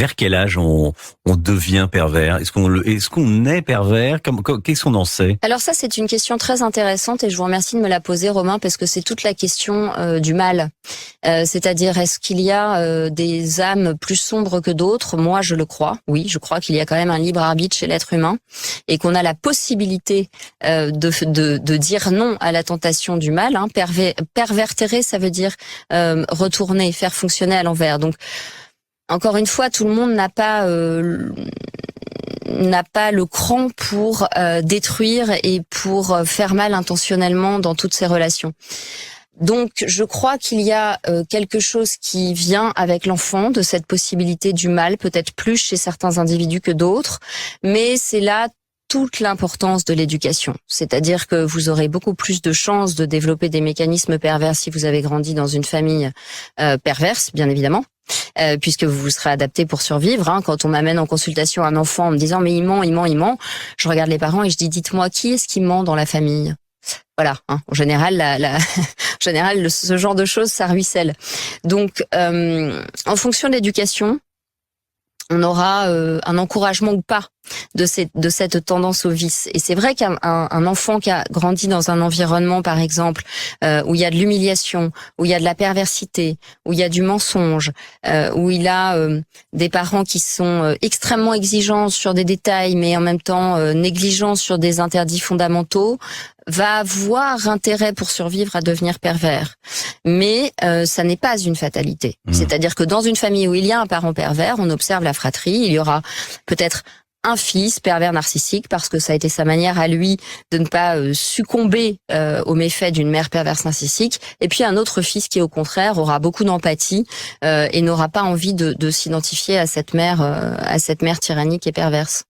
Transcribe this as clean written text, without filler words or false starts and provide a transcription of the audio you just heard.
Vers quel âge on devient pervers? Est-ce qu'on est pervers? Qu'est-ce qu'on en sait? Alors ça, c'est une question très intéressante et je vous remercie de me la poser, Romain, parce que c'est toute la question du mal. C'est-à-dire, est-ce qu'il y a des âmes plus sombres que d'autres? Moi, je le crois. Oui, je crois qu'il y a quand même un libre arbitre chez l'être humain et qu'on a la possibilité de dire non à la tentation du mal. Pervertérer, ça veut dire retourner, faire fonctionner à l'envers. Donc, encore une fois, tout le monde n'a pas le cran pour détruire et pour faire mal intentionnellement dans toutes ses relations. Donc, je crois qu'il y a quelque chose qui vient avec l'enfant de cette possibilité du mal, peut-être plus chez certains individus que d'autres, mais c'est là toute l'importance de l'éducation. C'est-à-dire que vous aurez beaucoup plus de chances de développer des mécanismes pervers si vous avez grandi dans une famille perverse, bien évidemment. Puisque vous vous serez adapté pour survivre. Quand on m'amène en consultation un enfant en me disant mais il ment, je regarde les parents et je dis dites-moi qui est-ce qui ment dans la famille. Voilà. En général, en général, ce genre de choses ça ruisselle. Donc, en fonction de l'éducation, on aura un encouragement ou pas de cette tendance au vice. Et c'est vrai qu'un enfant qui a grandi dans un environnement, par exemple, où il y a de l'humiliation, où il y a de la perversité, où il y a du mensonge, où il a des parents qui sont extrêmement exigeants sur des détails, mais en même temps négligents sur des interdits fondamentaux, va avoir intérêt pour survivre à devenir pervers. Mais ça n'est pas une fatalité. C'est-à-dire que dans une famille où il y a un parent pervers, on observe la fratrie, il y aura peut-être un fils pervers narcissique parce que ça a été sa manière à lui de ne pas succomber aux méfaits d'une mère perverse narcissique, et puis un autre fils qui au contraire aura beaucoup d'empathie et n'aura pas envie de s'identifier à cette mère tyrannique et perverse.